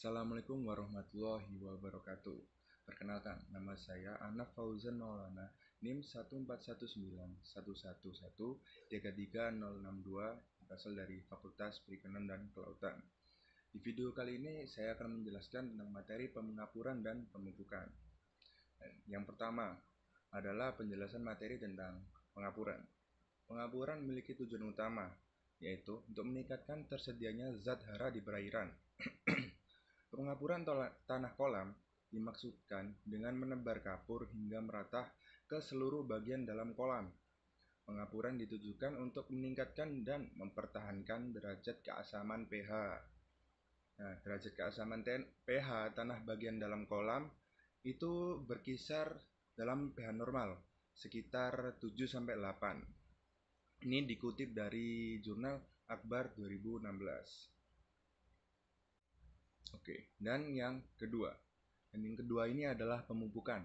Assalamualaikum warahmatullahi wabarakatuh. Perkenalkan, nama saya Anak Fauzan Maulana, NIM 1419111336062, berasal dari Fakultas Perikanan dan Kelautan. Di video kali ini saya akan menjelaskan tentang materi pengapuran dan pemupukan. Yang pertama adalah penjelasan materi tentang pengapuran. Pengapuran memiliki tujuan utama, yaitu untuk meningkatkan tersedianya zat hara di perairan. Pengapuran tanah kolam dimaksudkan dengan menebar kapur hingga merata ke seluruh bagian dalam kolam. Pengapuran ditujukan untuk meningkatkan dan mempertahankan derajat keasaman pH. Nah, derajat keasaman pH tanah bagian dalam kolam itu berkisar dalam pH normal sekitar 7-8. Ini dikutip dari jurnal Akbar 2016. Oke, dan yang kedua ini adalah pemupukan.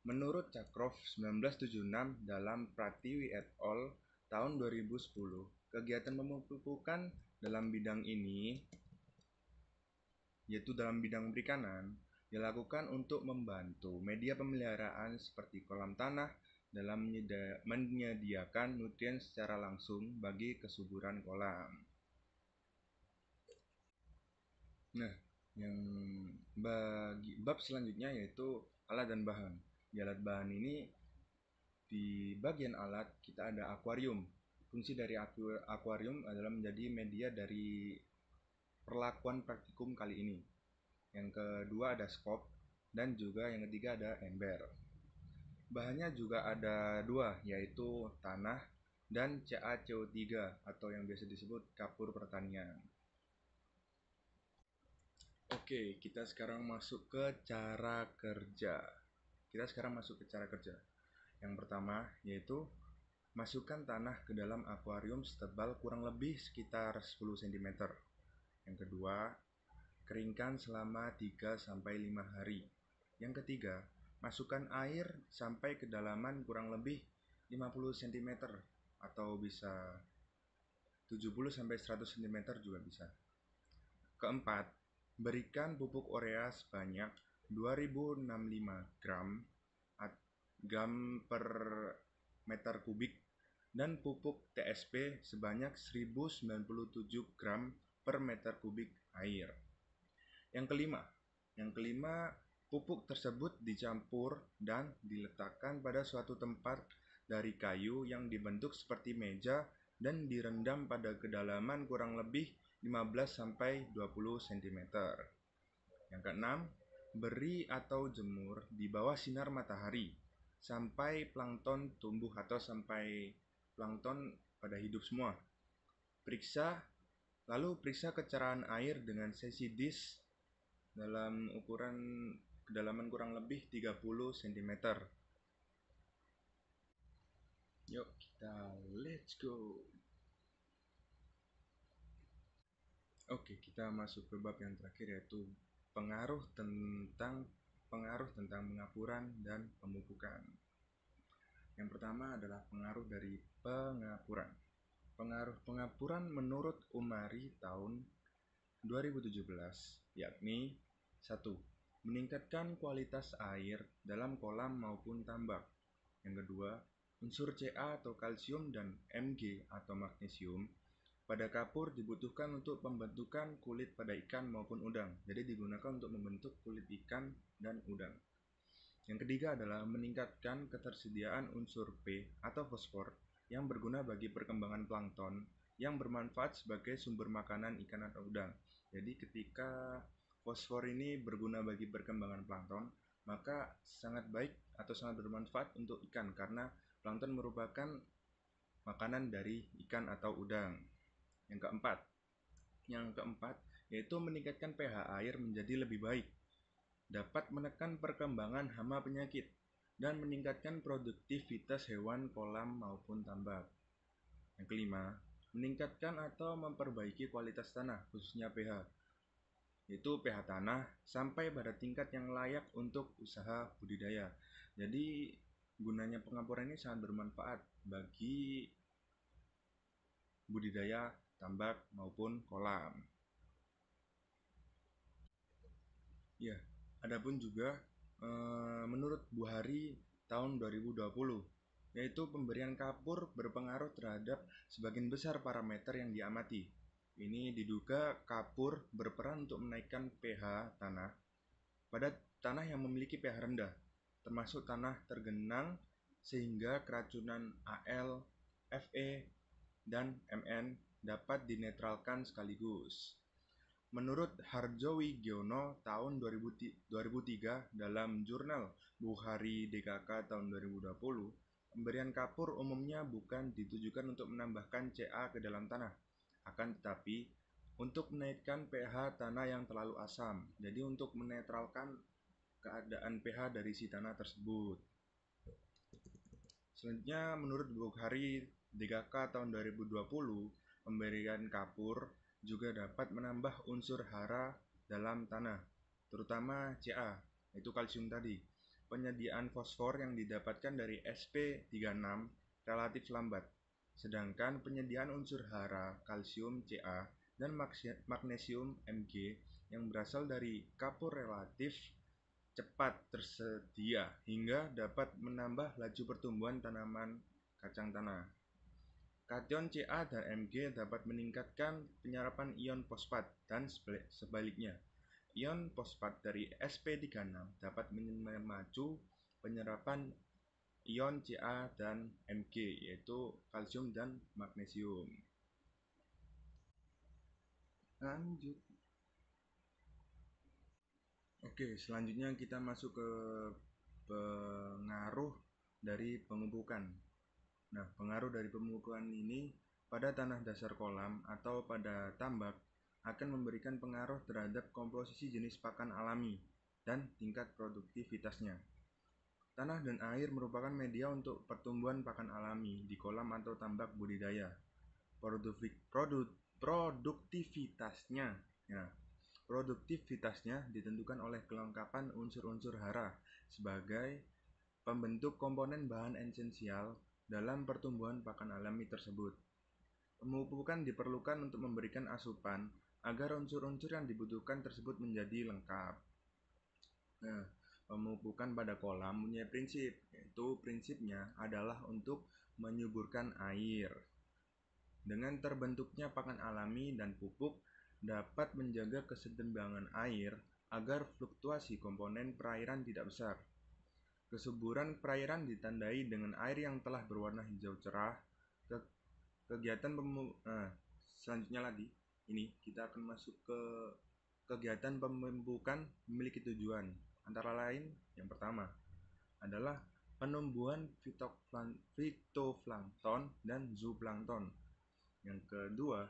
Menurut Cakrov 1976 dalam Pratiwi et al. Tahun 2010, kegiatan pemupukan dalam bidang ini, yaitu dalam bidang perikanan, dilakukan untuk membantu media pemeliharaan seperti kolam tanah dalam menyediakan nutrien secara langsung bagi kesuburan kolam. Nah, yang bab selanjutnya yaitu alat dan bahan. Di alat bahan ini, di bagian alat kita ada akuarium. Fungsi dari akuarium adalah menjadi media dari perlakuan praktikum kali ini. Yang kedua ada skop, dan juga yang ketiga ada ember. Bahannya juga ada dua, yaitu tanah dan CaCO3 atau yang biasa disebut kapur pertanian. Oke, kita sekarang masuk ke cara kerja. Yang pertama yaitu masukkan tanah ke dalam akuarium setebal kurang lebih sekitar 10 cm. Yang kedua, keringkan selama 3-5 hari. Yang ketiga, masukkan air sampai kedalaman kurang lebih 50 cm atau bisa 70-100 cm juga bisa. Keempat, berikan pupuk urea sebanyak 2065 gram per meter kubik dan pupuk TSP sebanyak 1097 gram per meter kubik air. Yang kelima, pupuk tersebut dicampur dan diletakkan pada suatu tempat dari kayu yang dibentuk seperti meja dan direndam pada kedalaman kurang lebih 15-20 cm. Yang keenam, beri atau jemur di bawah sinar matahari sampai plankton tumbuh atau sampai plankton pada hidup semua. Lalu periksa kecerahan air dengan sesi dish dalam ukuran kedalaman kurang lebih 30 cm. Yuk, let's go. Oke, kita masuk ke bab yang terakhir, yaitu pengaruh tentang pengapuran dan pemupukan. Yang pertama adalah pengaruh dari pengapuran. Pengaruh pengapuran menurut Umari tahun 2017 yakni 1. Meningkatkan kualitas air dalam kolam maupun tambak. Yang kedua, unsur Ca atau kalsium dan Mg atau magnesium pada kapur dibutuhkan untuk pembentukan kulit pada ikan maupun udang. Jadi digunakan untuk membentuk kulit ikan dan udang. Yang ketiga adalah meningkatkan ketersediaan unsur P atau fosfor yang berguna bagi perkembangan plankton yang bermanfaat sebagai sumber makanan ikan atau udang. Jadi ketika fosfor ini berguna bagi perkembangan plankton, maka sangat baik atau sangat bermanfaat untuk ikan karena plankton merupakan makanan dari ikan atau udang. Yang keempat yaitu meningkatkan pH air menjadi lebih baik, dapat menekan perkembangan hama penyakit, dan meningkatkan produktivitas hewan kolam maupun tambak. Yang kelima, meningkatkan atau memperbaiki kualitas tanah, khususnya pH, yaitu pH tanah sampai pada tingkat yang layak untuk usaha budidaya. Jadi gunanya pengapuran ini sangat bermanfaat bagi budidaya tambak maupun kolam. Ya, adapun juga menurut Buhari tahun 2020, yaitu pemberian kapur berpengaruh terhadap sebagian besar parameter yang diamati. Ini diduga kapur berperan untuk menaikkan pH tanah pada tanah yang memiliki pH rendah, termasuk tanah tergenang, sehingga keracunan Al, Fe, dan Mn dapat dinetralkan sekaligus. Menurut Harjowigiono tahun 2003 dalam jurnal Bukhari DKK tahun 2020, pemberian kapur umumnya bukan ditujukan untuk menambahkan Ca ke dalam tanah, akan tetapi untuk menaikkan pH tanah yang terlalu asam. Jadi untuk menetralkan keadaan pH dari si tanah tersebut. Selanjutnya, menurut Bukhari DKK tahun 2020, pemberian kapur juga dapat menambah unsur hara dalam tanah, terutama Ca, yaitu kalsium tadi. Penyediaan fosfor yang didapatkan dari Sp36 relatif lambat, sedangkan penyediaan unsur hara kalsium Ca dan magnesium Mg yang berasal dari kapur relatif cepat tersedia hingga dapat menambah laju pertumbuhan tanaman kacang tanah. Kation Ca dan Mg dapat meningkatkan penyerapan ion fosfat dan sebaliknya. Ion fosfat dari Sp36 dapat memacu penyerapan ion Ca dan Mg, yaitu kalsium dan magnesium. Lanjut. Oke, selanjutnya kita masuk ke pengaruh dari pemupukan. Nah, pengaruh dari pemupukan ini pada tanah dasar kolam atau pada tambak akan memberikan pengaruh terhadap komposisi jenis pakan alami dan tingkat produktivitasnya. Tanah dan air merupakan media untuk pertumbuhan pakan alami di kolam atau tambak budidaya. Produktivitasnya, ya, produktivitasnya ditentukan oleh kelengkapan unsur-unsur hara sebagai pembentuk komponen bahan esensial dalam pertumbuhan pakan alami tersebut. Pemupukan diperlukan untuk memberikan asupan agar unsur-unsur yang dibutuhkan tersebut menjadi lengkap. Nah, pemupukan pada kolam punya prinsip, yaitu prinsipnya adalah untuk menyuburkan air. Dengan terbentuknya pakan alami dan pupuk dapat menjaga keseimbangan air agar fluktuasi komponen perairan tidak besar. Kesuburan perairan ditandai dengan air yang telah berwarna hijau cerah. Kegiatan selanjutnya lagi, ini kita akan masuk ke kegiatan pemupukan memiliki tujuan. Antara lain, yang pertama adalah penumbuhan fitoplankton dan zooplankton. Yang kedua,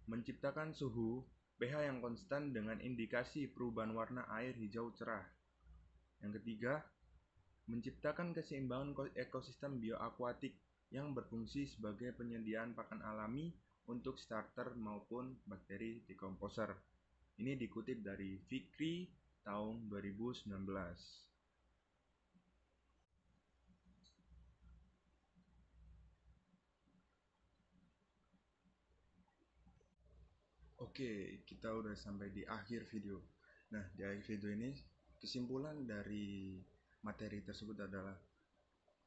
menciptakan suhu pH yang konstan dengan indikasi perubahan warna air hijau cerah. Yang ketiga, menciptakan keseimbangan ekosistem bioakuatik yang berfungsi sebagai penyediaan pakan alami untuk starter maupun bakteri decomposer. Ini dikutip dari Fikri tahun 2019. Oke, kita udah sampai di akhir video. Nah, di akhir video ini kesimpulan dari materi tersebut adalah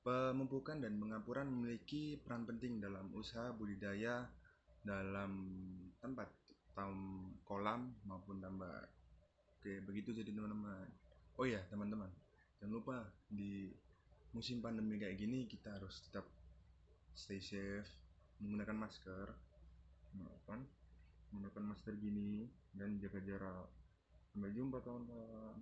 pemupukan dan pengapuran memiliki peran penting dalam usaha budidaya dalam tempat kolam maupun tambak. Oke, begitu jadi teman-teman. Oh ya, teman-teman, jangan lupa di musim pandemi kayak gini kita harus tetap stay safe, menggunakan masker, menggunakan masker gini dan jaga jarak. Sampai jumpa kawan-kawan.